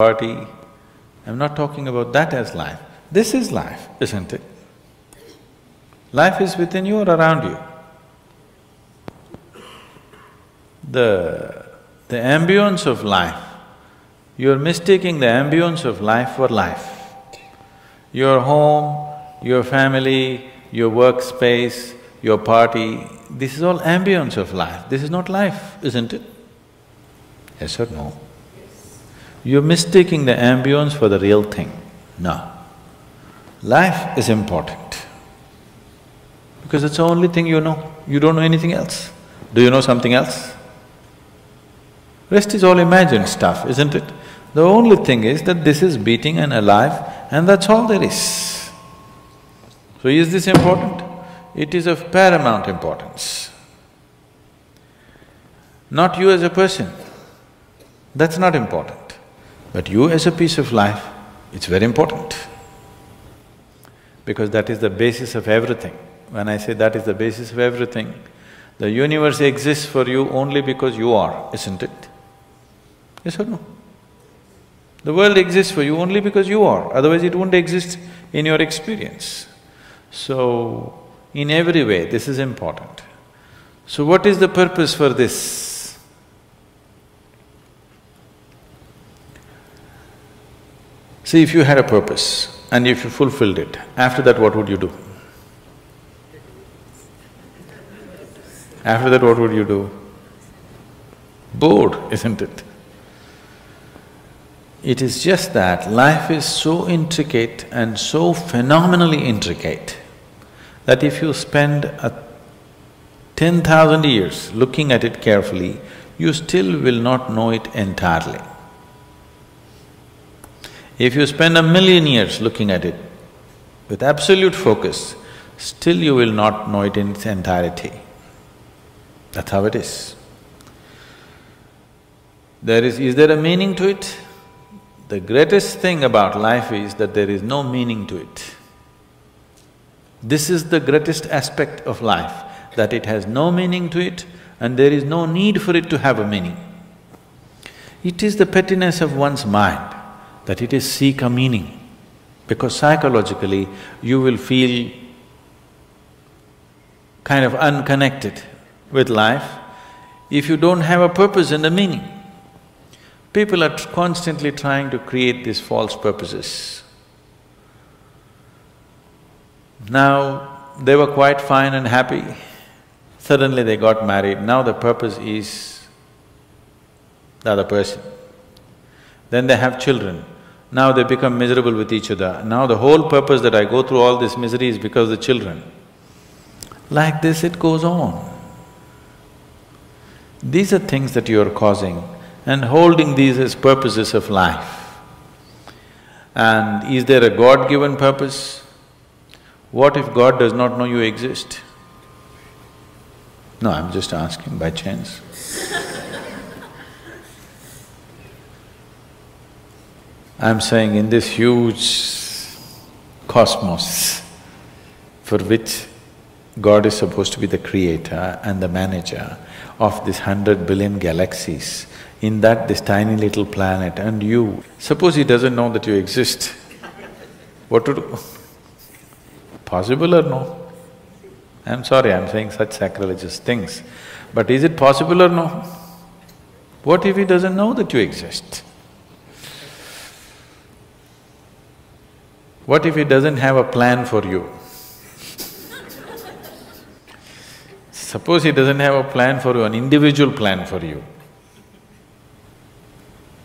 party. I'm not talking about that as life. This is life, isn't it? Life is within you or around you. The ambience of life, you're mistaking the ambience of life for life. Your home, your family, your workspace, your party, this is all ambience of life. This is not life, isn't it? Yes or no? You're mistaking the ambience for the real thing. No. Life is important because it's the only thing you know. You don't know anything else. Do you know something else? Rest is all imagined stuff, isn't it? The only thing is that this is beating and alive and that's all there is. So is this important? It is of paramount importance. Not you as a person, that's not important. But you as a piece of life, it's very important. Because that is the basis of everything. When I say that is the basis of everything, the universe exists for you only because you are, isn't it? Yes or no? The world exists for you only because you are, otherwise it wouldn't exist in your experience. So, in every way, this is important. So what is the purpose for this? See, if you had a purpose and if you fulfilled it, after that what would you do? After that what would you do? Bored, isn't it? It is just that life is so intricate and so phenomenally intricate that if you spend 10,000 years looking at it carefully, you still will not know it entirely. If you spend 1,000,000 years looking at it with absolute focus, still you will not know it in its entirety. That's how it is. Is there a meaning to it? The greatest thing about life is that there is no meaning to it. This is the greatest aspect of life, that it has no meaning to it and there is no need for it to have a meaning. It is the pettiness of one's mind that it is seek a meaning, because psychologically you will feel kind of unconnected with life if you don't have a purpose and a meaning. People are constantly trying to create these false purposes. Now, they were quite fine and happy, suddenly they got married, now the purpose is the other person. Then they have children, now they become miserable with each other. Now the whole purpose that I go through all this misery is because of the children. Like this it goes on. These are things that you are causing and holding these as purposes of life. And is there a God-given purpose? What if God does not know you exist? No, I'm just asking by chance. I'm saying in this huge cosmos for which God is supposed to be the creator and the manager of this 100 billion galaxies, in that this tiny little planet and you, suppose he doesn't know that you exist, what to do? Possible or no? I'm sorry, I'm saying such sacrilegious things, but is it possible or no? What if he doesn't know that you exist? What if he doesn't have a plan for you? Suppose he doesn't have a plan for you, an individual plan for you.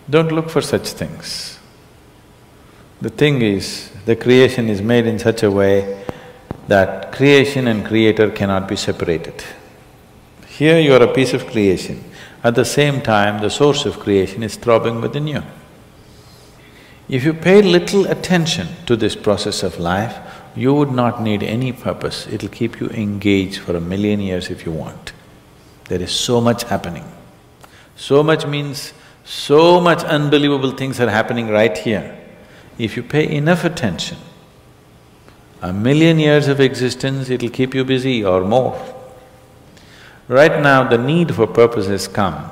Don't look for such things. The thing is, the creation is made in such a way that creation and creator cannot be separated. Here you are a piece of creation, at the same time the source of creation is throbbing within you. If you pay little attention to this process of life, you would not need any purpose, it'll keep you engaged for 1,000,000 years if you want. There is so much happening. So much means so much unbelievable things are happening right here. If you pay enough attention, 1,000,000 years of existence, it'll keep you busy or more. Right now, the need for purpose has come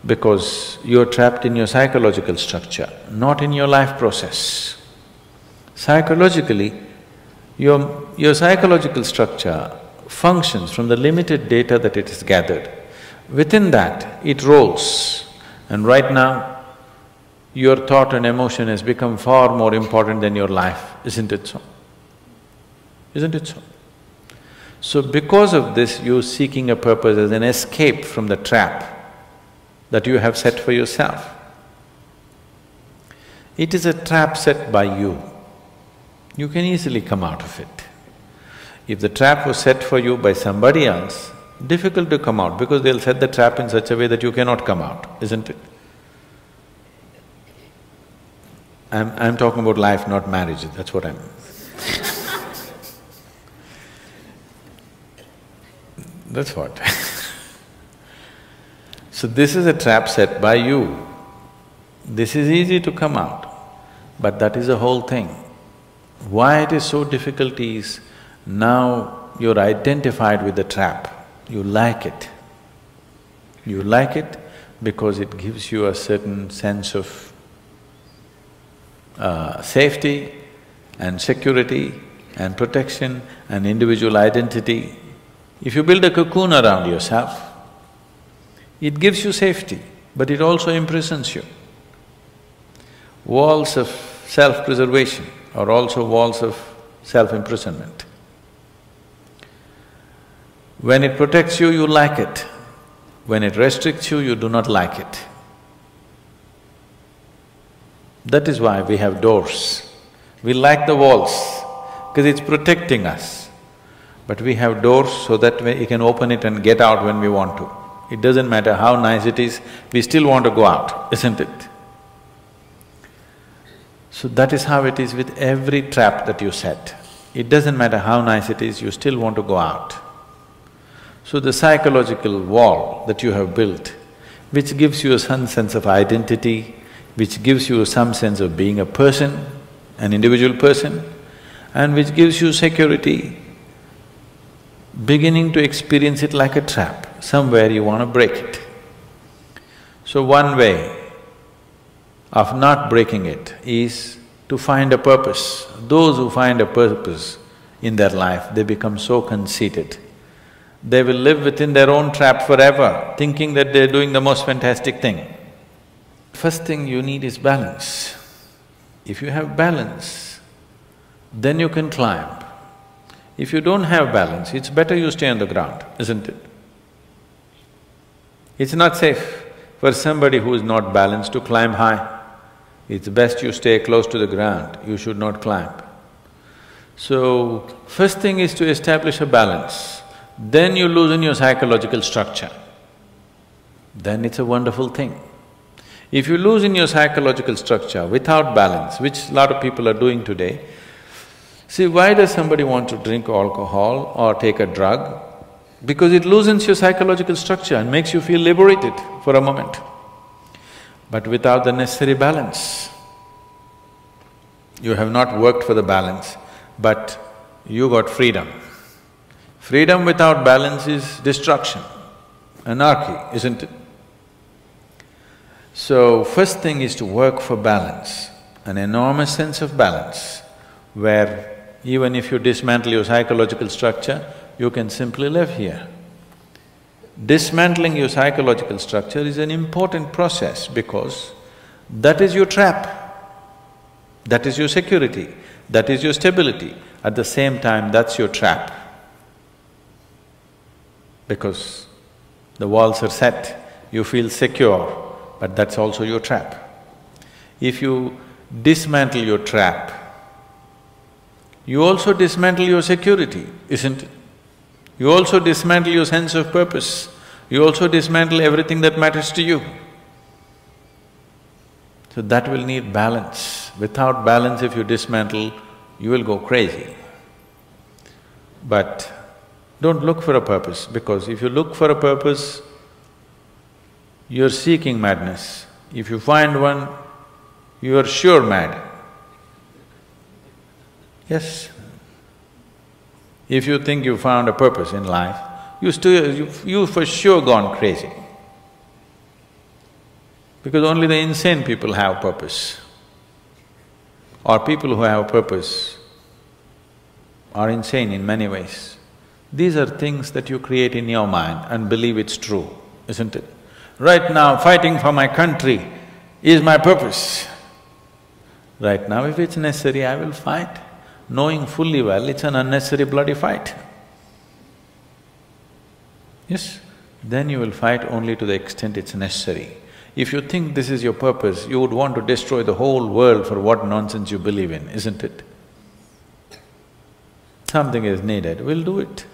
because you're trapped in your psychological structure, not in your life process. Psychologically, your psychological structure functions from the limited data that it has gathered. Within that, it rolls. And right now, your thought and emotion has become far more important than your life, isn't it so? Isn't it so? So because of this, you're seeking a purpose as an escape from the trap that you have set for yourself. It is a trap set by you. You can easily come out of it. If the trap was set for you by somebody else, difficult to come out because they'll set the trap in such a way that you cannot come out, isn't it? I'm talking about life, not marriage, that's what I'm… That's what. So this is a trap set by you. This is easy to come out, but that is the whole thing. Why it is so difficult is, now you're identified with the trap, you like it. You like it because it gives you a certain sense of safety and security and protection and individual identity. If you build a cocoon around yourself, it gives you safety, but it also imprisons you. Walls of self-preservation are also walls of self-imprisonment. When it protects you, you like it. When it restricts you, you do not like it. That is why we have doors. We like the walls, because it's protecting us. But we have doors so that we can open it and get out when we want to. It doesn't matter how nice it is, we still want to go out, isn't it? So that is how it is with every trap that you set. It doesn't matter how nice it is, you still want to go out. So the psychological wall that you have built, which gives you some sense of identity, which gives you some sense of being a person, an individual person, and which gives you security, beginning to experience it like a trap, somewhere you want to break it. So one way of not breaking it is to find a purpose. Those who find a purpose in their life, they become so conceited. They will live within their own trap forever, thinking that they're doing the most fantastic thing. First thing you need is balance. If you have balance, then you can climb. If you don't have balance, it's better you stay on the ground, isn't it? It's not safe for somebody who is not balanced to climb high. It's best you stay close to the ground, you should not climb. So, first thing is to establish a balance, then you loosen your psychological structure. Then it's a wonderful thing. If you loosen your psychological structure without balance, which a lot of people are doing today, see, why does somebody want to drink alcohol or take a drug? Because it loosens your psychological structure and makes you feel liberated for a moment. But without the necessary balance, you have not worked for the balance, but you got freedom. Freedom without balance is destruction, anarchy, isn't it? So, first thing is to work for balance, an enormous sense of balance, where even if you dismantle your psychological structure, you can simply live here. Dismantling your psychological structure is an important process because that is your trap, that is your security, that is your stability. At the same time, that's your trap. Because the walls are set, you feel secure, but that's also your trap. If you dismantle your trap, you also dismantle your security, isn't it? You also dismantle your sense of purpose, you also dismantle everything that matters to you. So that will need balance. Without balance, if you dismantle, you will go crazy. But don't look for a purpose, because if you look for a purpose, you're seeking madness. If you find one, you are sure mad. Yes. If you think you found a purpose in life, you for sure gone crazy. Because only the insane people have purpose. Or people who have purpose are insane in many ways. These are things that you create in your mind and believe it's true, isn't it? Right now, fighting for my country is my purpose. Right now, if it's necessary, I will fight, knowing fully well it's an unnecessary bloody fight. Yes? Then you will fight only to the extent it's necessary. If you think this is your purpose, you would want to destroy the whole world for what nonsense you believe in, isn't it? Something is needed, we'll do it.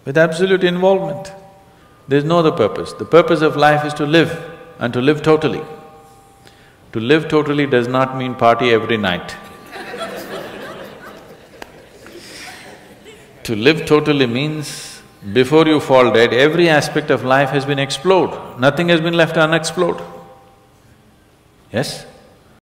With absolute involvement. There's no other purpose. The purpose of life is to live, and to live totally. To live totally does not mean party every night. To live totally means, before you fall dead, every aspect of life has been explored, nothing has been left unexplored. Yes?